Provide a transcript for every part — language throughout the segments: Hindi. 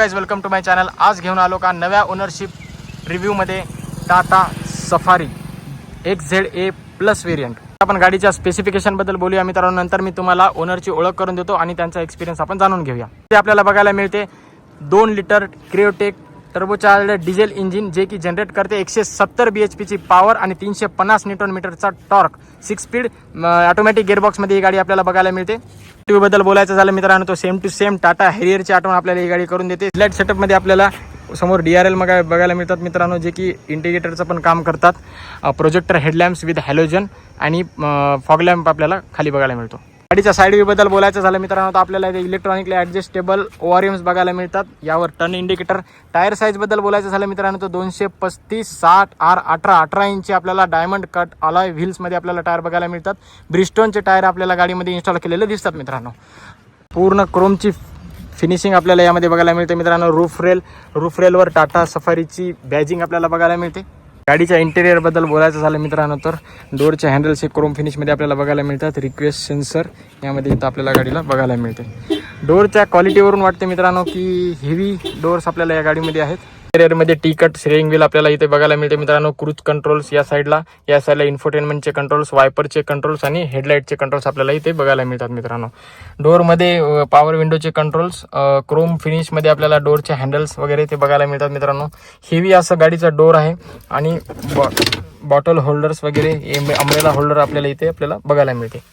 Guys welcome to my channel. आज घेऊन आलो का नव्या ओनरशिप रिव्ह्यूमध्ये टाटा सफारी XZA+ व्हेरियंट. आपण गाडीच्या स्पेसिफिकेशनबद्दल बोलूया मित्रांनो. नंतर मी तुम्हाला ओनरची ओळख करून देतो आणि त्यांचा एक्सपिरियन्स आपण जाणून घेऊया. ते आपल्याला बघायला मिळते 2 लिटर क्रिओटेक टर्बोचार्जड डिझेल इंजिन, जे की जनरेट करते 170 bhp ची पॉवर आणि 350 न्यूटन मीटरचा टॉर्क. 6 स्पीड ऑटोमॅटिक गिअरबॉक्समध्ये ही गाडी आपल्याला बघायला मिळते. बद्दल बोलायचं झालं मित्रांनो, तो सेम टू सेम टाटा हॅरियरची आठवण आपल्याला ही गाडी करून देते. लाईट सेटअपमध्ये आपल्याला समोर DRL बघायला मिळतात मित्रांनो, जे की इंडिकेटरचं पण काम करतात. प्रोजेक्टर हेडलॅम्प्स विथ हॅलोजन आणि फॉग लॅम्प आपल्याला खाली बघायला मिळतो. गाडीच्या साईड व्ह्यू बद्दल बोलायचं झालं मित्रांनो, तर आपल्याला इथे इलेक्ट्रॉनिकली ॲडजस्टेबल ORMs बघायला मिळतात. यावर टर्न इंडिकेटर. टायर साईज बद्दल बोलायचं झालं मित्रांनो, तो 235 60 R18 18 इंची आपल्याला डायमंड कट अलॉय व्हील्समध्ये आपल्याला टायर बघायला मिळतात. ब्रिस्टोनचे टायर आपल्याला गाडीमध्ये इन्स्टॉल केलेले दिसतात मित्रांनो. पूर्ण क्रोमची फिनिशिंग आपल्याला यामध्ये बघायला मिळते मित्रांनो. रूफ रेलवर टाटा सफारीची बॅजिंग आपल्याला बघायला मिळते. गाडीच्या इंटेरियर बद्दल बोलायचं झालं मित्रांनो, तर डोअरचे हँडल्स हे क्रोम फिनिशमध्ये आपल्याला बघायला मिळतात. रिक्वेस्ट सेन्सर यामध्ये इथं आपल्याला गाडीला बघायला मिळते. डोअरच्या क्वालिटीवरून वाटते मित्रांनो की हेवी डोअर्स आपल्याला या गाडीमध्ये आहेत. इंटेरियरमध्ये टी कट स्टिअरिंग व्हील आपल्याला इथे बघायला मिळते मित्रांनो. क्रूज कंट्रोल्स या साईडला इन्फोटेनमेंटचे कंट्रोल्स, वायपरचे कंट्रोल्स आणि हेडलाईटचे कंट्रोल्स आपल्याला इथे बघायला मिळतात मित्रांनो. डोअरमध्ये पॉवर विंडोचे कंट्रोल्स, क्रोम फिनिशमध्ये आपल्याला डोअरचे हँडल्स वगैरे ते बघायला मिळतात मित्रांनो. हेवी असं गाडीचा डोअर आहे आणि बॉटल होल्डर्स वगैरे अम्ब्रेला होल्डर आपल्याला इथे आपल्याला बघायला मिळते.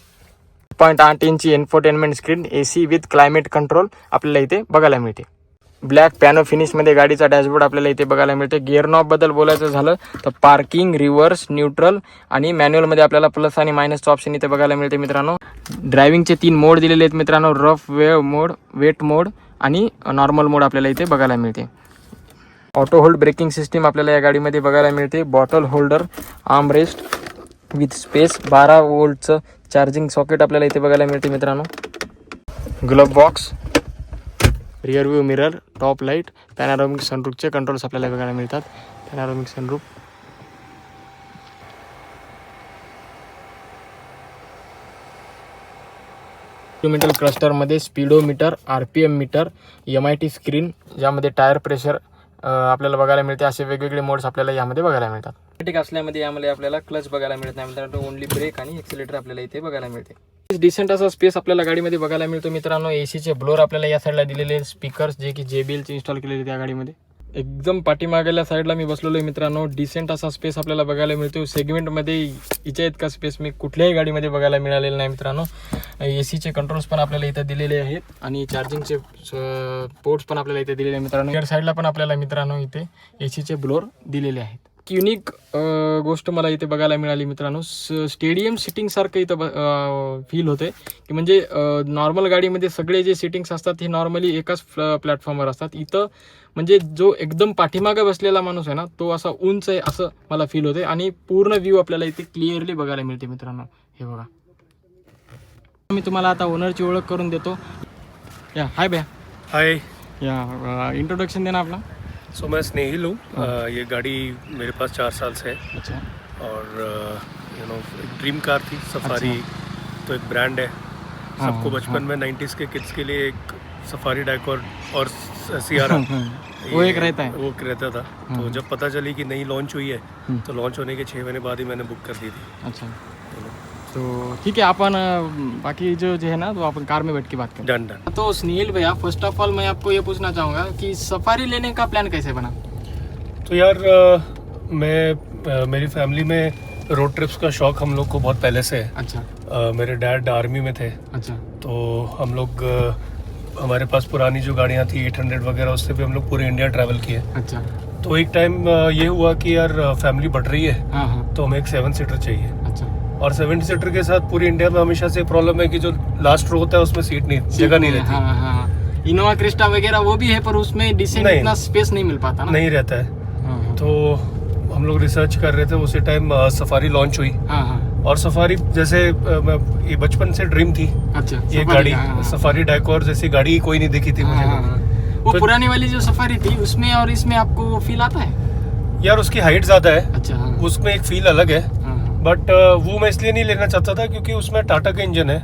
0.8 इंची infotainment screen, AC with climate control आपल्याला इथे बघायला मिळते. ब्लॅक पॅनो फिनिशमध्ये गाडीचा डॅशबोर्ड आपल्याला इथे बघायला मिळते. गिअर नॉब बद्दल बोलायचं झालं तर पार्किंग, रिव्हर्स, न्यूट्रल आणि मॅन्युअलमध्ये आपल्याला प्लस आणि मायनसचं ऑप्शन इथे बघायला मिळते मित्रांनो. ड्रायव्हिंगचे 3 मोड दिलेले आहेत मित्रांनो. रफ मोड, वेट मोड आणि नॉर्मल मोड आपल्याला इथे बघायला मिळते. ऑटो होल्ड ब्रेकिंग सिस्टीम आपल्याला या गाडीमध्ये बघायला मिळते. Bottle holder, armrest with space, 12 वोल्टचं चार्जिंग सॉकेट आपल्याला इथे बघायला मिळते मित्रांनो. Glove box, rear view mirror, top light, panoramic सनरूफचे कंट्रोल्स आपल्याला बघायला मिळतात. पॅनारोमिक सनरूफ, इन्स्ट्रुमेंटल क्लस्टरमध्ये speedometer, RPM meter, MIT screen, ज्यामध्ये टायर प्रेशर आपल्याला बघायला मिळते. असे वेगवेगळे मोड्स आपल्याला यामध्ये बघायला मिळतात. ऑटोमॅटिक असल्यामध्ये यामध्ये आपल्याला क्लच बघायला मिळत नाही मित्रांनो. ओनली ब्रेक आणि एक्सिलेटर आपल्याला इथे बघायला मिळते. डिसेंट असा स्पेस आपल्याला गाडीमध्ये बघायला मिळतो मित्रांनो. ACचे ब्लोअर आपल्याला या साईडला दिलेले, स्पीकर्स जे की JBLचे इन्स्टॉल केलेले त्या गाडीमध्ये. एकदम पाठीमागल्या साईडला मी बसलेलो आहे मित्रांनो. डिसेंट असा स्पेस आपल्याला बघायला मिळतो. सेगमेंटमध्ये हिच्या इतका स्पेस मी कुठल्याही गाडीमध्ये बघायला मिळालेला नाही मित्रांनो. ACचे कंट्रोल्स पण आपल्याला इथे दिलेले आहेत आणि चार्जिंगचे पोर्ट्स पण आपल्याला इथे दिलेले आहेत मित्रांनो. या साईडला पण आपल्याला मित्रांनो इथे ACचे ब्लोअर दिलेले आहेत. युनिक गोष्ट मला इथे बघायला मिळाली मित्रांनो. स्टेडियम सिटिंगसारखं इथं फील होते की म्हणजे नॉर्मल गाडीमध्ये सगळे जे सिटिंग्स असतात हे नॉर्मली एकाच प्लॅटफॉर्मवर असतात. इथं म्हणजे जो एकदम पाठीमागे बसलेला माणूस आहे ना, तो असा उंच आहे असं मला फील होते आणि पूर्ण व्ह्यू आपल्याला इथे क्लिअरली बघायला मिळते मित्रांनो. हे बघा, मी तुम्हाला आता ओनरची ओळख करून देतो. या हाय भैया. हाय. या इंट्रोडक्शन देना अपना. सो मैं स्नेहिल हूँ. ये गाड़ी मेरे पास 4 साल से है. अच्छा. और एक ड्रीम कार थी सफारी. तो एक ब्रांड है सबको बचपन में 90s के किड्स के लिए एक सफारी डाइकॉर और सियारा वो एक रहता है, वो रहता था. तो जब पता चली कि नई लॉन्च हुई है तो लॉन्च होने के 6 महीने बाद ही मैंने बुक कर दी थी. अच्छा, तो ठीक है, अपन बाकी जो है ना तो अपन कार में बैठ के बात करें. डन. तो स्नेहिल भैया, फर्स्ट ऑफ ऑल मैं आपको ये पूछना चाहूँगा कि सफारी लेने का प्लान कैसे बना? तो यार मेरी फैमिली में रोड ट्रिप्स का शौक हम लोग को बहुत पहले से है. अच्छा. मेरे डैड आर्मी में थे. अच्छा. तो हम लोग हमारे पास पुरानी जो गाड़ियाँ थी 800 वगैरह, उससे भी हम लोग पूरे इंडिया ट्रैवल किए. अच्छा. तो एक टाइम ये हुआ कि यार फैमिली बढ़ रही है. हाँ. तो हमें एक 7 सीटर चाहिए. अच्छा. और 7 सीटर के साथ पूरी इंडिया में हमेशा से प्रॉब्लम है कि जो लास्ट रो होता है उसमें जगह नहीं रहती. हाँ. इनोवा क्रिस्टा वगैरह वो भी है पर उसमें डिसेंट इतना स्पेस नहीं मिल पाता ना. नहीं रहता है. तो हम लोग रिसर्च कर रहे थे. उसी टाइम सफारी लॉन्च हुई. और सफारी जैसे ये बचपन से ड्रीम थी. अच्छा. ये गाड़ी सफारी डाइकॉर जैसी गाड़ी कोई नहीं दिखी थी मुझे. वो पुरानी वाली जो सफारी थी उसमें और इसमें आपको वो फील आता है? यार उसकी हाइट ज्यादा है. अच्छा. उसमें एक फील अलग है. बट वो मैं इसलिए नहीं लेना चाहता था क्योंकि उसमें टाटा का इंजन है,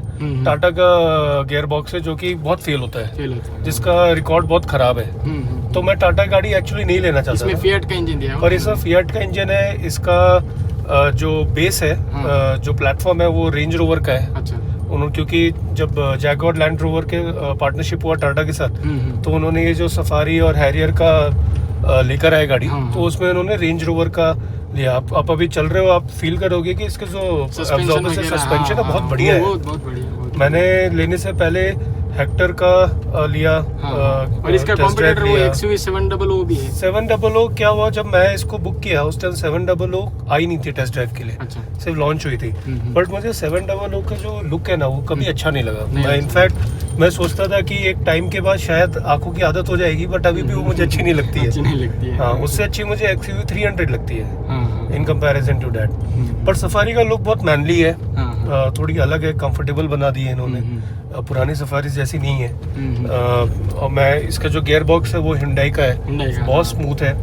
टाटा का गियर बॉक्स है जो कि बहुत फेल होता है, जिसका रिकॉर्ड बहुत खराब है। तो मैं टाटा गाड़ी एक्चुअली नहीं लेना चाहता इसमें फिएट का इंजन दिया, पर इसमें फिएट का इंजन है। इसका जो बेस है, जो प्लेटफॉर्म है वो रेंज रोवर का है। अच्छा। उन्होंने, क्योंकि जब जैगुआर लैंड रोवर के पार्टनरशिप हुआ टाटा के साथ, तो उन्होंने ये जो सफारी और हैरियर का लेकर आए गाड़ी, तो उसमें उन्होंने रेंज रोवर का लिया। आप अभी चल रहे हो, आप फील करोगे कि इसके जो सस्पेंशन है बहुत बढ़िया है। बहुत बढ़िया। मैंने लेने से पहले हेक्टर का लिया, और इसका कॉम्पिटिटर वो XUV 700 भी है। 700 क्या हुआ, जब मैं इसको बुक किया उस टाइम 700 आई नहीं थी टेस्ट ड्राइव के लिए। अच्छा। सिर्फ लॉन्च हुई थी। बट मुझे 700 का जो लुक है ना वो कभी अच्छा नहीं लगा। मैं इनफैक्ट मैं सोचता था कि एक टाइम के बाद शायद आंखों की आदत हो जाएगी, बट अभी भी वो मुझे अच्छी नहीं लगती है। हाँ, उससे अच्छी मुझे XUV 300 लगती है इन कंपैरिजन टू दैट। पर सफारी का लुक बहुत मैनली है, थोड़ी अलग है, कंफर्टेबल बना दी है इन्होंने, पुरानी सफारी जैसी नहीं है। और मैं इसका जो गियर बॉक्स है वो हिंडाई का है, बहुत स्मूथ है,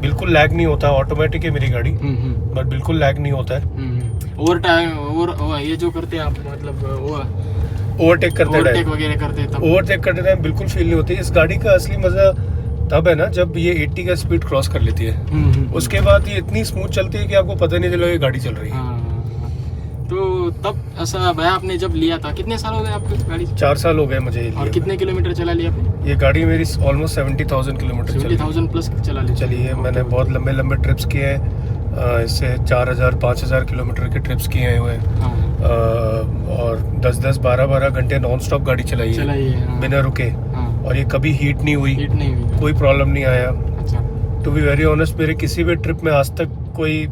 बिल्कुल लैग नहीं होता। ऑटोमेटिक है मेरी गाड़ी, बट बिल्कुल लैग नहीं होता है। ओवर टाइम और ये जो करते हैं आप, मतलब ओवरटेक करते ओवरटेक करते टाइम बिल्कुल फील नहीं होती। इस गाड़ी का असली मजा तब है ना जब ये 80 का स्पीड क्रॉस कर लेती है। उसके बाद ये इतनी स्मूथ चलती है कि आपको पता नहीं चलेगा ये गाड़ी चल रही है। तो तब ऐसा भैया आपने जब लिया था, कितने साल हो गए आपकी गाड़ी? 4 साल हो गए मुझे। और कितने किलोमीटर चला लिया आपने? ये गाड़ी मेरी ऑलमोस्ट 70,000 किलोमीटर 70,000 प्लस चली है। मैंने बहुत लंबे ट्रिप्स किए हैं, इससे 4,000-5,000 किलोमीटर के ट्रिप्स किए हुए हैं। और 10-10, 12-12 घंटे नॉन स्टॉप गाड़ी चलाई है बिना रुके। और ये कभी हीट नहीं हुई, कोई प्रॉब्लम नहीं आया। टू बी वेरी ऑनेस्ट, मेरे किसी भी ट्रिप में आज तक कोई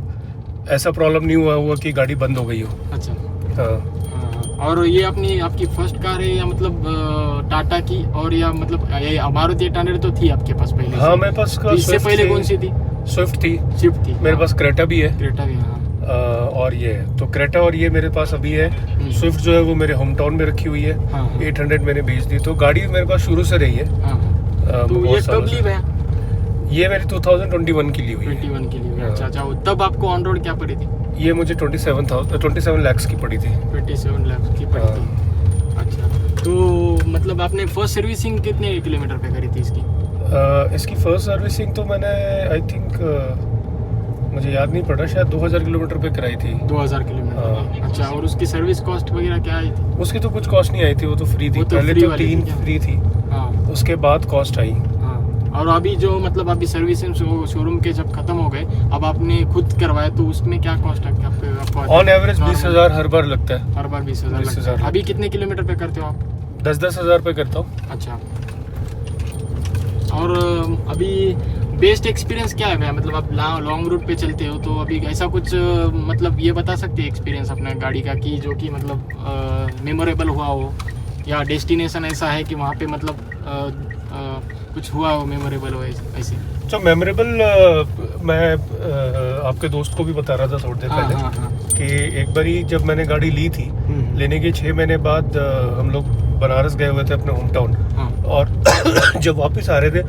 ऐसा प्रॉब्लम नहीं हुआ कि गाड़ी बंद हो गई हो। अच्छा। हाँ। और ये आपकी फर्स्ट कार है या मतलब टाटा की, और या मतलब मारुति 800 तो थी आपके पास पहले? हाँ, मेरे पास इससे पहले कौन सी थी? स्विफ्ट थी। मेरे पास क्रेटा भी है। और ये तो क्रेटा और ये मेरे पास अभी है। स्विफ्ट जो है वो मेरे होम टाउन में रखी हुई है। 800 मैंने बेच दी। तो गाड़ी मेरे पास शुरू से रही है। तो ये कब ली भैया? ये मेरी 2021 की ली हुई है। 21 की ली हुई है। अच्छा। तब आपको ऑन रोड क्या पड़ी थी? ये मुझे 27 लाख की पड़ी थी। 27 लाख की पड़ी थी। अच्छा। तो मतलब आपने फर्स्ट सर्विसिंग कितने किलोमीटर पे करी थी इसकी? इसकी फर्स्ट सर्विसिंग तो मैंने आई थिंक मुझे याद नहीं पड़ा, शायद 2000 किलोमीटर पे कराई थी। 2000 किलोमीटर। अच्छा। और उसकी सर्विस कॉस्ट वगैरह क्या आई थी? उसकी तो कुछ कॉस्ट नहीं आई थी, वो तो फ्री थी। पहले तो 3 फ्री थी, उसके बाद कॉस्ट आई। और अभी जो मतलब अभी सर्विसिंग शोरूम के जब खत्म हो गए, अब आपने खुद करवाया, तो उसमें क्या कॉस्ट है आपको? ऑन एवरेज 20,000 हर बार लगता है। हर बार 20,000 लगता है। अभी कितने किलोमीटर पे करते हो आप? 10-10 हज़ार पे करता हूँ। अच्छा। और अभी बेस्ट एक्सपीरियंस क्या है भैया? मतलब आप लॉन्ग रूट पे चलते हो, तो अभी ऐसा कुछ मतलब ये बता सकते हैं एक्सपीरियंस अपने गाड़ी का, कि जो कि मतलब मेमोरेबल हुआ हो, या डेस्टिनेशन ऐसा है कि वहाँ पे मतलब कुछ हुआ हो, मेमोरेबल हो ऐसे? जो मेमोरेबल मैं आपके दोस्त को भी बता रहा था थोड़ी देर पहले कि एक बारी जब मैंने गाड़ी ली थी, लेने के 6 महीने बाद हम लोग बनारस गए हुए थे अपने होम टाउन। और जब वापस आ रहे थे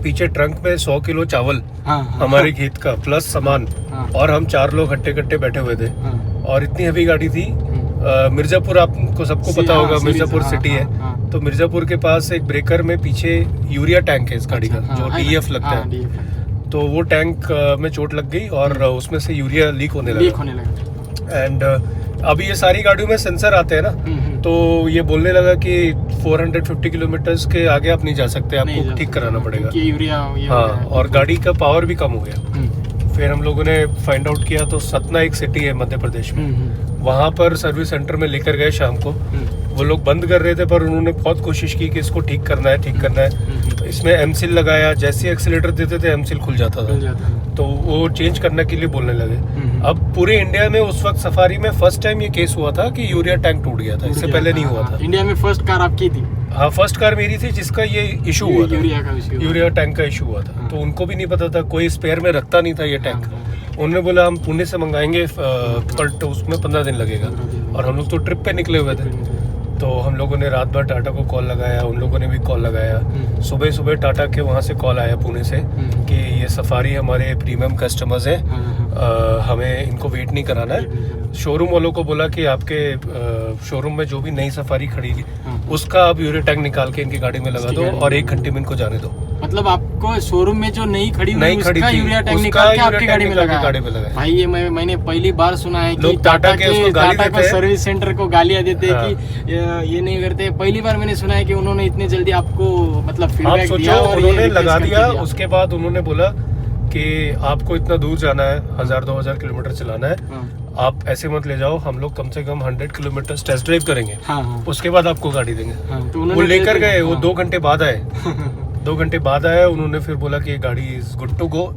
पीछे ट्रंक में 100 किलो चावल हमारे खेत का प्लस सामान, और हम 4 लोग हट्टे-कट्टे बैठे हुए थे। और इतनी हेवी गाड़ी थी। मिर्जापुर आपको सबको पता होगा, मिर्जापुर सिटी है। तो मिर्जापुर के पास एक ब्रेकर में पीछे यूरिया टैंक है इस गाड़ी का, जो DEF लगता है। तो वो टैंक में चोट लग गई और उसमें से यूरिया लीक होने लगा। एंड अभी ये सारी गाड़ियों में सेंसर आते हैं ना, तो ये बोलने लगा कि 450 किलोमीटर के आगे आप नहीं जा सकते, आपको ठीक कराना पड़ेगा यूरिया। हाँ, और गाड़ी का पावर भी कम हो गया। फिर हम लोगों ने फाइंड आउट किया, तो सतना एक सिटी है मध्य प्रदेश में, वहाँ पर सर्विस सेंटर में लेकर गए शाम को। वो लोग बंद कर रहे थे, पर उन्होंने बहुत कोशिश की कि इसको ठीक करना है। तो इसमें एमसील लगाया, जैसे एक्सीलेटर देते थे एमसील खुल जाता था। तो वो चेंज करने के लिए बोलने लगे। अब पूरे इंडिया में उस वक्त सफारी में फर्स्ट टाइम ये केस हुआ था कि यूरिया टैंक टूट गया था, इससे पहले नहीं हुआ था। इंडिया में फर्स्ट कार आपकी थी? हाँ, फर्स्ट कार मेरी थी जिसका ये इशू हुआ था, यूरिया टैंक का इशू हुआ था। तो उनको भी नहीं पता था, कोई स्पेयर में रखता नहीं था ये टैंक। उन्होंने बोला हम पुणे से मंगाएंगे, बट उसमें 15 दिन लगेगा। और हम लोग तो ट्रिप पे निकले हुए थे, तो हम लोगों ने रात भर टाटा को कॉल लगाया, उन लोगों ने भी कॉल लगाया। सुबह टाटा के वहाँ से कॉल आया पुणे से कि ये सफारी हमारे प्रीमियम कस्टमर्स हैं, हमें इनको वेट नहीं कराना है। शोरूम वालों को बोला कि आपके शोरूम में जो भी नई सफारी खड़ी उसका आप यूरी टैग निकाल के इनकी गाड़ी में लगा दो और 1 घंटे में इनको जाने दो। मतलब आपको शोरूम में जो नई खड़ी नई खड़ी उसका थी, यूरिया टैग उसका निकाल के यूरिया आपकी टैग गाड़ी में निकाल के लगा गाड़ी में लगाया। भाई ये मैंने पहली बार सुना है कि लोग टाटा के उसको गाली टाटा को देते हैं। सर्विस सेंटर को गालियां देते हैं कि ये नहीं करते। पहली बार मैंने सुना है कि उन्होंने इतने जल्दी आपको मतलब आप फीडबैक सोचो, दिया और उन्होंने ये लगा request दिया। करके उसके बाद उन्होंने बोला कि आपको इतना दूर जाना है, 1000-2000 किलोमीटर चलाना है, हाँ, आप ऐसे मत ले जाओ, हम लोग कम से कम 100 किलोमीटर टेस्ट ड्राइव करेंगे, हाँ, हाँ, उसके बाद आपको गाड़ी देंगे। हाँ, तो वो उन्होंने लेकर गए, वो हाँ, 2 घंटे बाद आए। 2 घंटे बाद आया, उन्होंने फिर बोला कि ये गाड़ी is good to go.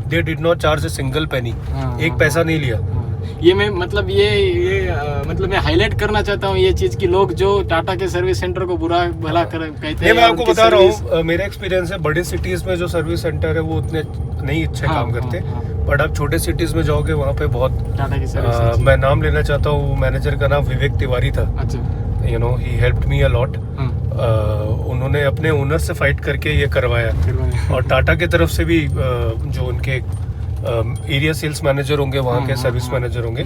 They did not charge a single penny, हाँ, एक हाँ, पैसा नहीं लिया। हाँ। ये मैं मतलब मतलब मैं हाईलाइट करना चाहता हूँ ये चीज कि लोग जो टाटा के सर्विस सेंटर को बुरा भला कहते हैं। नहीं, मैं आपको उनकी बता रहा सर्विस- हूँ, मेरा एक्सपीरियंस है, बड़े सिटीज में जो सर्विस सेंटर है वो उतने नहीं अच्छे हाँ, काम करते, हाँ, बट आप छोटे सिटीज में जाओगे वहाँ पे बहुत। टाटा की सर्विस अच्छी। मैं नाम लेना चाहता हूँ, मैनेजर का नाम विवेक तिवारी था। अच्छा, you know, he helped me a lot. हाँ, उन्होंने अपने ओनर से फाइट करके ये करवाया। फिर और टाटा की तरफ से भी जो उनके एरिया सेल्स मैनेजर होंगे, वहाँ हाँ, के हाँ, सर्विस हाँ। मैनेजर होंगे,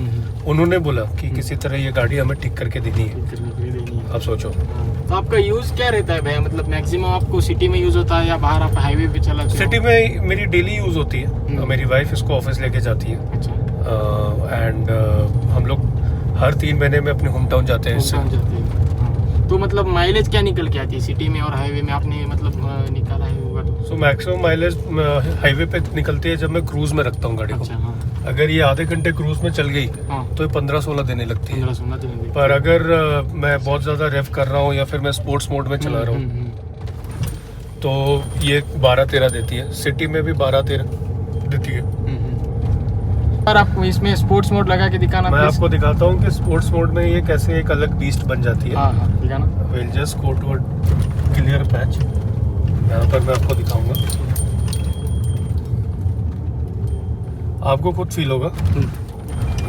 उन्होंने बोला कि किसी तरह ये गाड़ी हमें ठीक करके देनी है। आप सोचो, तो आपका यूज क्या रहता है भैया? मतलब मैक्सिमम आपको सिटी में यूज होता है या बाहर आप हाईवे पे चलाते हो? सिटी में मेरी डेली यूज होती है। मेरी वाइफ इसको ऑफिस लेके जाती है, अच्छा, एंड हम लोग हर 3 महीने में अपने होम टाउन जाते हैं इससे। होम टाउन जाते हैं। हाँ। तो मतलब माइलेज क्या निकल के आती है सिटी में और हाईवे में? आपने मतलब निकाला है होगा तो? सो मैक्सिमम माइलेज हाईवे पे निकलती है जब मैं क्रूज में रखता हूँ गाड़ी को। अच्छा, हाँ, अगर ये आधे घंटे क्रूज में चल गई हाँ, तो ये 15-16 देने लगती है। 15-16 दिन। पर अगर मैं बहुत ज़्यादा रेव कर रहा हूँ या फिर मैं स्पोर्ट्स मोड में चला रहा हूँ तो ये 12-13 देती है। सिटी में भी 12-13 देती है। पर आपको इसमें स्पोर्ट्स मोड लगा के दिखाना मैं please। आपको दिखाता हूँ कि स्पोर्ट्स मोड में ये कैसे एक अलग बीस्ट बन जाती है। हाँ, हाँ, दिखाना। Will just go to a clear patch. यहाँ पर मैं आपको दिखाऊंगा, आपको खुद फील होगा।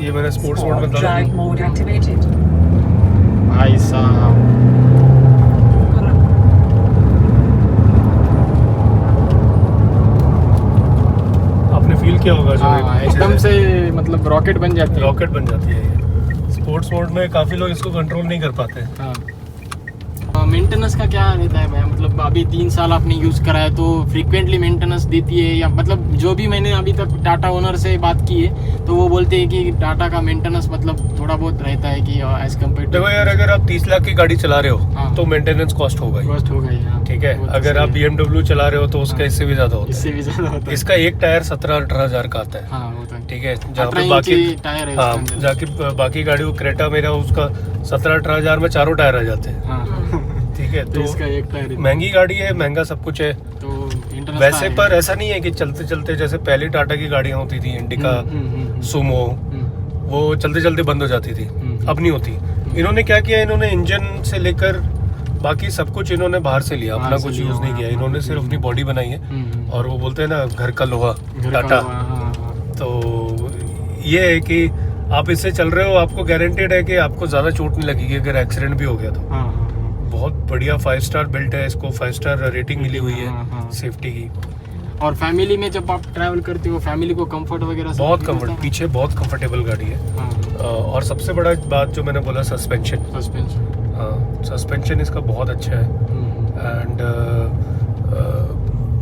ये मैंने स्पोर्ट्स मोड में डाला। Drive mode activated. भाई साहब, आपने फील किया होगा जो हाँ, एकदम से मतलब रॉकेट बन जाती है। रॉकेट बन जाती है ये। स्पोर्ट्स मोड में काफी लोग इसको कंट्रोल नहीं कर पाते। हाँ। मेंटेनेंस का क्या रहता है भैया? मतलब अभी 3 साल आपने यूज करा है तो फ्रीक्वेंटली मेंटेनेंस देती है या मतलब जो भी मैंने अभी तक टाटा ओनर से बात की है तो वो बोलते हैं कि टाटा का मेंटेनेंस मतलब थोड़ा बहुत रहता है कि एज कम्पेयर देखो यार, अगर आप 30 लाख की गाड़ी चला रहे हो हाँ। तो मेंटेनेंस कॉस्ट होगा ही, कॉस्ट हो गई। हाँ, ठीक है। वो तो अगर सही आप है। BMW चला रहे हो तो उसका हाँ। इससे भी ज्यादा होता इससे भी ज्यादा होता है। है। इसका एक टायर 17-18 हजार का आता है, हाँ, होता है। ठीक है। जहाँ 18 पे बाकी इंची टायर है हाँ, इसके अंदर। जाके बाकी गाड़ियों क्रेटा मेरा उसका 17-18 हजार में 4 टायर आ जाते हैं, हाँ, ठीक है। तो तो इसका एक टायर है। महंगी गाड़ी है, महंगा सब कुछ है। तो maintenance वैसे का पर है। ऐसा नहीं है कि चलते चलते जैसे पहले टाटा की गाड़ियां होती थी, इंडिका, सुमो, वो चलते चलते बंद हो जाती थी, अब नहीं होती। इन्होंने क्या किया, इन्होंने इंजन से लेकर बाकी सब कुछ इन्होंने बाहर से लिया, अपना बाहर से कुछ लिया, यूज नहीं किया। हाँ, इन्होंने हाँ, सिर्फ अपनी बॉडी बनाई है और वो बोलते हैं ना, घर का लोहा घर का टाटा। हुआ, हाँ, हाँ। तो ये है कि आप इससे चल रहे हो, आपको गारंटेड है कि आपको ज्यादा चोट नहीं लगेगी अगर एक्सीडेंट भी हो गया तो। हाँ, हाँ, बहुत बढ़िया 5 स्टार बिल्ट है, इसको 5 स्टार रेटिंग मिली हुई हाँ, हाँ। है सेफ्टी की। और फैमिली में जब आप ट्रैवल करते हो फैमिली को कंफर्ट वगैरह सब बहुत मिलता कंफर्ट, है? पीछे बहुत कंफर्टेबल गाड़ी है। हाँ, और सबसे बड़ा बात जो मैंने बोला, सस्पेंशन। सस्पेंशन। हाँ, सस्पेंशन इसका बहुत अच्छा है एंड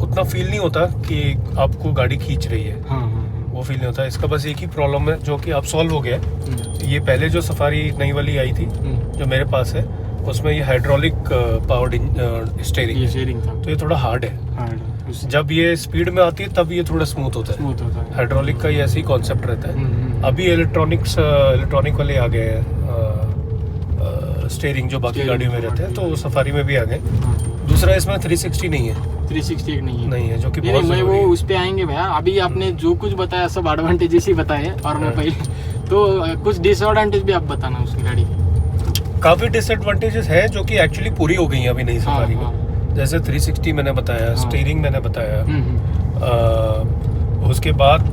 उतना फील नहीं होता कि आपको गाड़ी खींच रही है, हाँ, हाँ, वो फील नहीं होता। इसका बस एक ही प्रॉब्लम है जो कि अब सॉल्व हो गया है। ये पहले जो सफारी नई वाली आई थी जो मेरे पास है, उसमें ये हाइड्रोलिक पावर्ड स्टीयरिंग ये है, शेयरिंग था। तो ये थोड़ा हार्ड है। हार्ड जब ये स्पीड में आती है तब ये थोड़ा स्मूथ होता है। स्मूथ होता है। हाइड्रोलिक का ये ऐसे ही कॉन्सेप्ट रहता है। हम्म। अभी इलेक्ट्रॉनिक वाले आ गए हैं स्टीयरिंग, जो बाकी Steering गाड़ियों में जो रहते हैं, तो बाकी- सफारी में भी आ गए। हाँ। दूसरा, इसमें 360 नहीं है, 360 एक नहीं है। नहीं है, जो कि नहीं, बहुत नहीं, मैं जरूरी वो है। उस पे आएंगे भैया। अभी आपने जो कुछ बताया सब एडवांटेजेस ही बताए और मैं हाँ। पहले तो कुछ डिसएडवांटेज भी आप बताना उसकी गाड़ी की। काफी डिसएडवांटेजेस हैं जो कि एक्चुअली पूरी हो गई हैं अभी नई सफारी हाँ, में। जैसे 360 मैंने बताया, हाँ। स्टीयरिंग मैंने बताया। हम्म। उसके बाद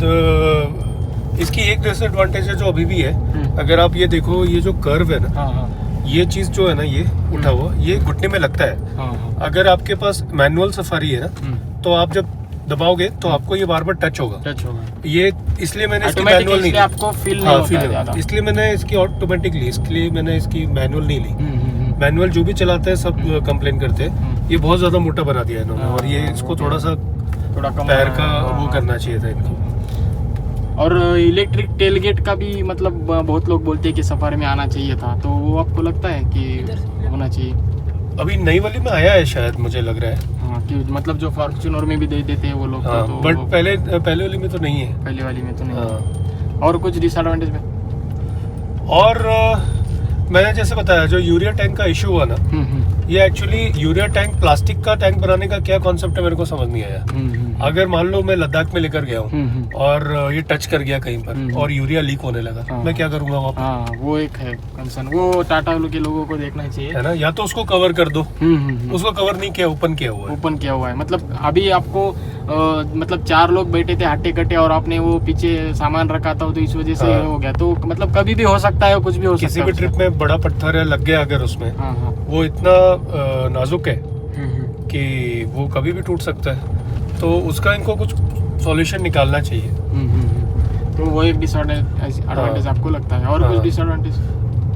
इसकी एक डिसएडवांटेज है जो अभी भी है। हम्म। अगर आप ये देखो, ये जो कर्व है ना, हाँ, हाँ, ये चीज जो है ना, ये उठा हुआ, ये घुटने में लगता है। हाँ, हाँ। अगर आपके पास मैनुअल सफारी है ना, हम्म। तो आप जब दबाओगे तो आपको ये बार बार टच होगा। टच होगा, ये इसलिए मैंने इसकी ऑटोमेटिक, मैनुअल नहीं इसलिए ली। आपको फील नहीं हाँ, होता फील है नहीं ज्यादा। होता। इसलिए मैंने इसकी ऑटोमेटिक ली, इसलिए मैंने इसकी मैनुअल नहीं ली। मैनुअल जो भी चलाते हैं सब कंप्लेन करते हैं, ये बहुत ज्यादा मोटा बना दिया इन्होंने, और ये इसको थोड़ा सा थोड़ा कम पैर का वो करना चाहिए था इनको। और इलेक्ट्रिक टेलगेट का भी मतलब बहुत लोग बोलते हैं कि सफारी में आना चाहिए था, तो वो आपको लगता है कि होना चाहिए? अभी नई वाली में आया है शायद, मुझे लग रहा है। हाँ, कि मतलब जो फॉर्च्यूनर में भी दे देते हैं वो लोग, हाँ, तो बट पहले वाली में तो नहीं है। पहले वाली में तो नहीं। हाँ। और कुछ डिसएडवांटेज में? और मैंने जैसे बताया, जो यूरिया टैंक का इशू हुआ ना, ये एक्चुअली यूरिया टैंक, प्लास्टिक का टैंक बनाने का क्या कॉन्सेप्ट है मेरे को समझ नहीं आया। अगर मान लो मैं लद्दाख में लेकर गया हूँ और ये टच कर गया कहीं पर और यूरिया लीक होने लगा, हाँ। मैं क्या करूंगा वहाँ पर? हाँ, वो एक है कंसर्न, वो टाटा के लोगों को देखना चाहिए, है ना, या तो उसको कवर कर दो। उसको कवर नहीं किया, ओपन किया हुआ है। ओपन किया हुआ है। मतलब अभी आपको मतलब 4 लोग बैठे थे हट्टे कट्टे, और आपने वो पीछे सामान रखा था, तो इस वजह से हाँ। हो गया। तो मतलब कभी भी हो सकता है, कुछ भी हो सकता है। किसी भी ट्रिप में बड़ा पत्थर है लग गया अगर उसमें, हाँ हाँ। वो इतना नाजुक है कि वो कभी भी टूट सकता है, तो उसका इनको कुछ सॉल्यूशन निकालना चाहिए। तो वो एक डिसएडवांटेज आपको लगता है? और हाँ। कुछ डिसएडवांटेज?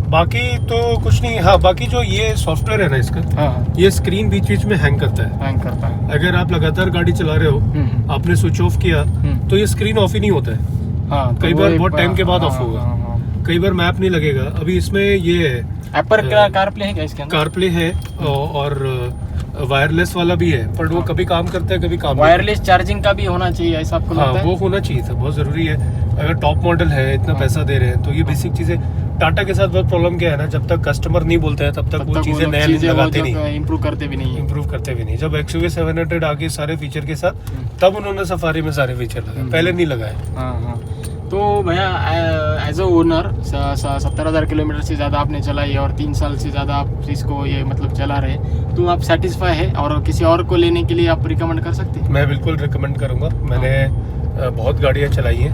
बाकी तो कुछ नहीं। हाँ, बाकी जो ये सॉफ्टवेयर है ना इसका, हाँ, ये स्क्रीन बीच बीच में हैंग करता है। हैंग करता है। अगर आप लगातार गाड़ी चला रहे हो, आपने स्विच ऑफ किया तो ये स्क्रीन ऑफ ही नहीं होता है। हाँ, तो कई वो बार एक बहुत टाइम के बाद ऑफ होगा। कई बार मैप नहीं लगेगा। अभी इसमें ये है, एप्पल कार प्ले है क्या इसके अंदर? कार प्ले है और वायरलेस वाला भी है, पर वो कभी काम करता है, कभी काम नहीं वायरलेस चार्जिंग का भी होना चाहिए, ऐसा आपको करता। लगता हाँ, है? वो होना चाहिए था, बहुत जरूरी है। अगर टॉप मॉडल है, इतना पैसा दे रहे हैं, तो ये बेसिक चीजें। टाटा के साथ बहुत प्रॉब्लम क्या है ना, जब तक कस्टमर नहीं बोलते हैं तब तक वो चीजें नया लगाते नहीं, इम्प्रूव करते भी नहीं है। इम्प्रूव करते भी नहीं। जब XUV 700 आ गई सारे फीचर के साथ, तब उन्होंने सफारी में सारे फीचर लगाए, पहले नहीं लगाए। हाँ हाँ। तो भैया एज अ ओनर 70,000 किलोमीटर से ज़्यादा आपने चलाई है, और 3 साल से ज़्यादा आप इसको ये मतलब चला रहे, तो आप सेटिस्फाई है? और किसी और को लेने के लिए आप रिकमेंड कर सकते हैं? मैं बिल्कुल रिकमेंड करूंगा। मैंने बहुत गाड़ियाँ चलाई हैं,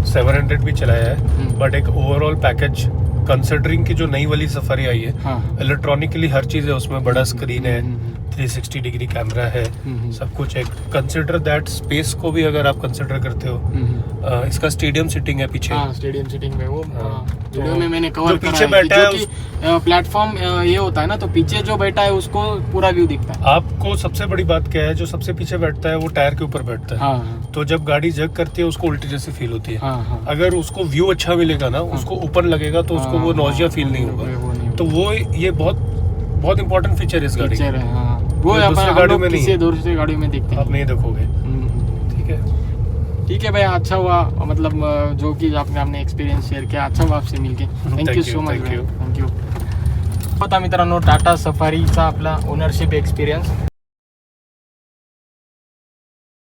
700 भी चलाया है, बट एक ओवरऑल पैकेज कंसिडरिंग की जो नई वाली सफारी आई है, हाँ। इलेक्ट्रॉनिकली हर चीज़ है उसमें, बड़ा स्क्रीन है, 360 डिग्री कैमरा है, सब कुछ है। कंसिडर दैट स्पेस को भी अगर आप कंसिडर करते हो, इसका स्टेडियम सीटिंग है पीछे। हाँ, स्टेडियम सीटिंग में वो हाँ, वीडियो तो में मैंने कवर जो करा पीछे है बैठा कि है जो कि प्लेटफॉर्म ये होता है ना, तो पीछे जो बैठा है उसको पूरा व्यू दिखता है। आपको सबसे बड़ी बात क्या है, जो सबसे पीछे बैठता है वो टायर के ऊपर बैठता है। हाँ तो जब गाड़ी जग करती है उसको उल्टी जैसी फील होती है। हाँ हाँ। अगर उसको व्यू अच्छा मिलेगा ना, उसको ऊपर लगेगा, तो उसको वो नॉजिया फील नहीं होगा। तो वो ये बहुत बहुत इंपॉर्टेंट फीचर है इस गाड़ी फीचर है। हाँ, वो जो दूसरे गाड़ियों में नहीं है। दूसरी गाड़ियों में देखते हैं। आप नहीं देखोगे। ठीक है, ठीक है भैया, अच्छा हुआ, मतलब जो कि आपने एक्सपिरियंस शेयर किया, अच्छा हुआ आपसे मिलके। Thank you so much, thank you. होता मित्रांनो टाटा सफारीचा आपला ओनरशिप एक्सपिरियन्स.